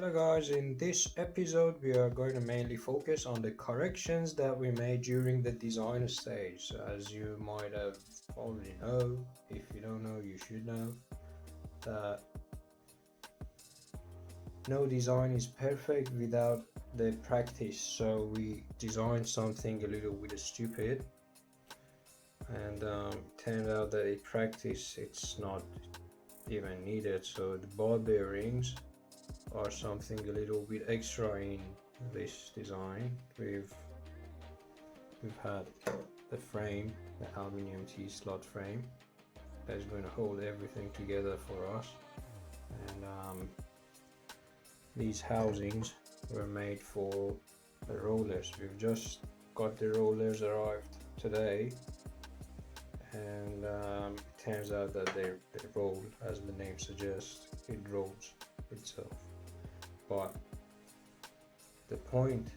Hello guys, in this episode we are going to mainly focus on the corrections that we made during the design stage. So as you might have already know, if you don't know you should know, that no design is perfect without the practice. So we designed something a little bit stupid and turned out that in practice it's not even needed. So the ball bearings or something a little bit extra in this design. We've had the frame, the aluminum T-slot frame that's going to hold everything together for us, and these housings were made for the rollers. We've just got the rollers arrived today, and it turns out that they roll, as the name suggests. It rolls itself. But the point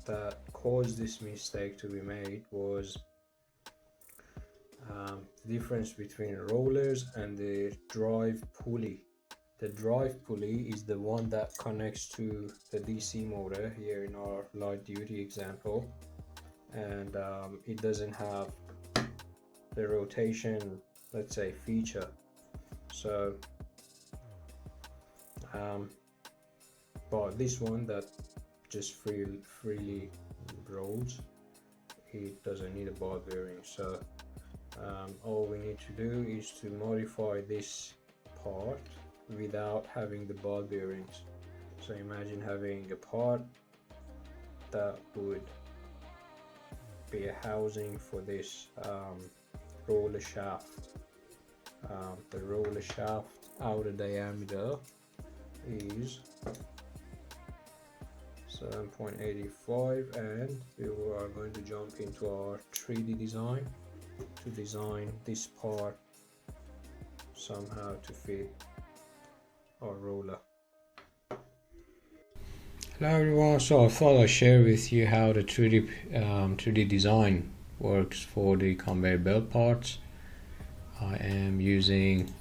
that caused this mistake to be made was the difference between rollers and the drive pulley. The drive pulley is the one that connects to the DC motor here in our light duty example, and it doesn't have the rotation, let's say, feature. So but this one that just freely rolls, it doesn't need a ball bearing. So all we need to do is to modify this part without having the ball bearings. So imagine having a part that would be a housing for this roller shaft. The roller shaft outer diameter is 7.85, and we are going to jump into our 3D design to design this part somehow to fit our roller. Hello everyone, so I thought I'd share with you how the 3D design works for the conveyor belt parts. I am using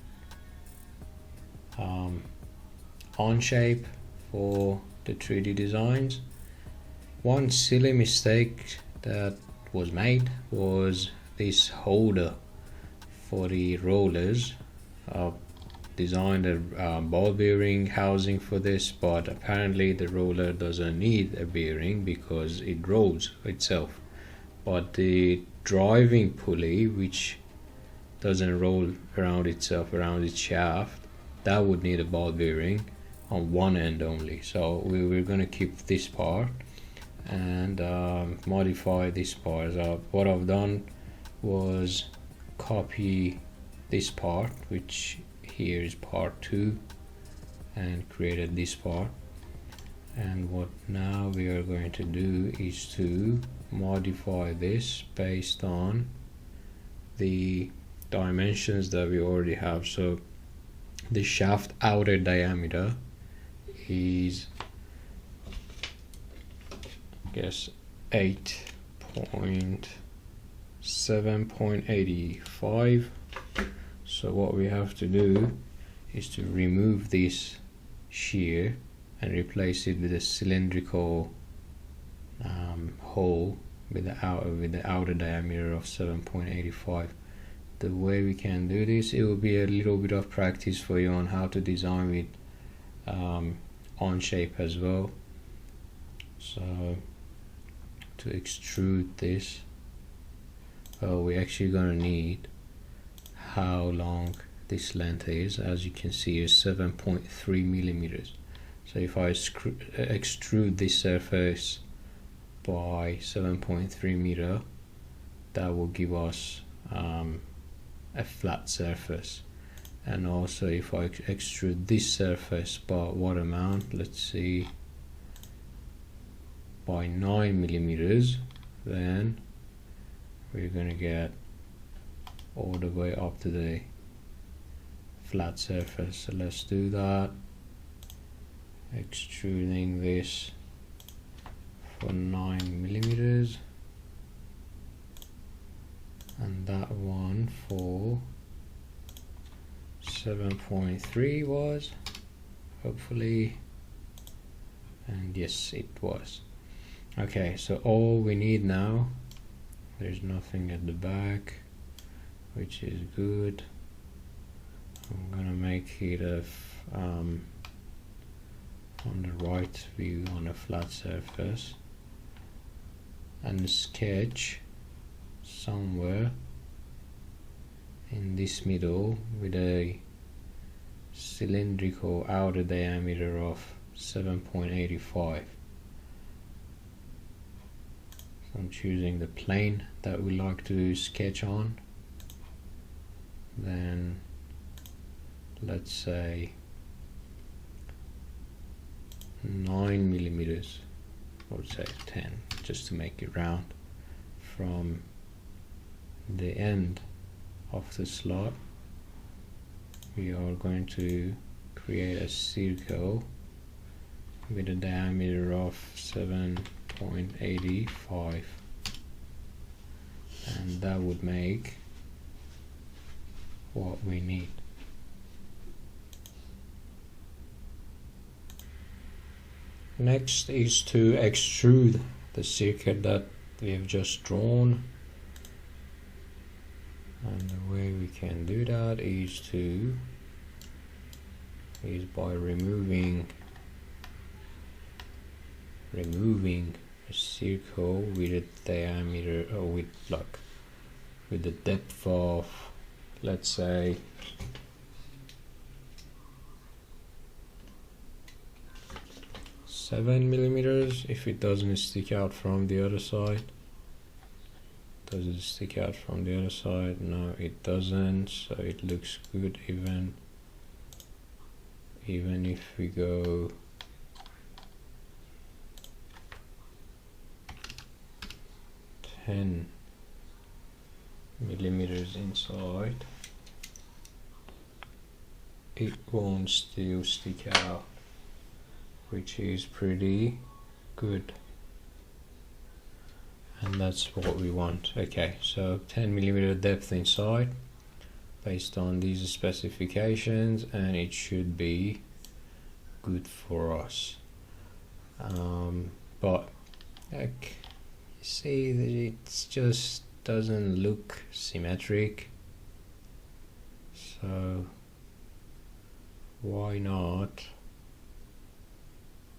Onshape for the 3D designs. One silly mistake that was made was this holder for the rollers. Designed a ball bearing housing for this, but apparently the roller doesn't need a bearing because it rolls itself. But the driving pulley, which doesn't roll around itself around its shaft, that would need a ball bearing on one end only. So we're going to keep this part and modify this part. So what I've done was copy this part, which here is part 2, and created this part. And what now we are going to do is to modify this based on the dimensions that we already have. So the shaft outer diameter is, I guess, 7.85. So what we have to do is to remove this shear and replace it with a cylindrical hole with the outer diameter of 7.85. The way we can do this, it will be a little bit of practice for you on how to design with Onshape as well. So to extrude this, we're actually going to need how long this length is. As you can see, is 7.3 millimeters. So if I extrude this surface by 7.3 meter, that will give us a flat surface. And also if I extrude this surface by what amount, let's see, by 9 millimeters, then we're going to get all the way up to the flat surface. So let's do that, extruding this for 9 millimeters, and that one for 7.3 was, hopefully and yes, it was. Okay, so all we need now, there's nothing at the back, which is good. I'm gonna make it on the right view on a flat surface, and sketch somewhere in this middle with a cylindrical outer diameter of 7.85. So I'm choosing the plane that we like to sketch on. Then let's say 9 millimeters, I would say 10, just to make it round, from the end of the slot. We are going to create a circle with a diameter of 7.85, and that would make what we need. Next is to extrude the circuit that we have just drawn, and the way we can do that is by removing a circle with a diameter, or with the depth of, let's say, 7 millimeters. If it doesn't stick out from the other side. Does it stick out from the other side? No, it doesn't, so it looks good even if we go 10 millimeters inside, it won't still stick out, which is pretty good, and that's what we want. Okay, so 10 millimeter depth inside based on these specifications, and it should be good for us. But like, you see that it just doesn't look symmetric, so why not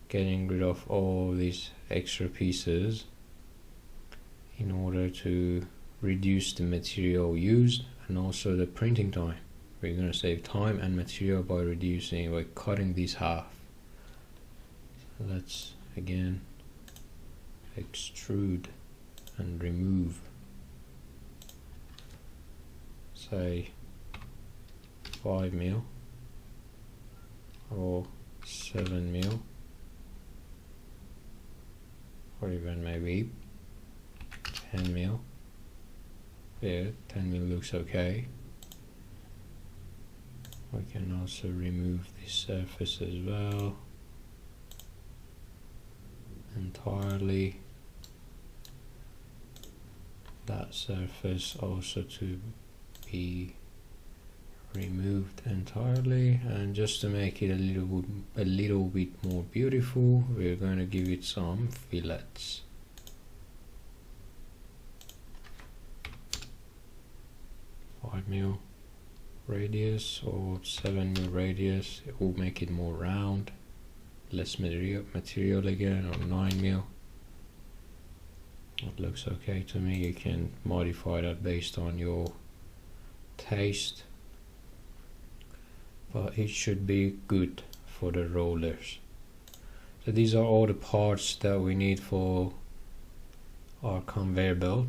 getting rid of all these extra pieces in order to reduce the material used and also the printing time. We're going to save time and material by cutting this half. Let's again extrude and remove, say 5 mil or 7 mil, or even maybe 10 mil. Yeah, 10 mil looks okay. We can also remove this surface as well entirely. That surface also to be removed entirely, and just to make it a little bit more beautiful, we're going to give it some fillets. Radius or 7 mil radius, it will make it more round, less material again, or 9 mil. It looks okay to me. You can modify that based on your taste, but it should be good for the rollers. So these are all the parts that we need for our conveyor belt.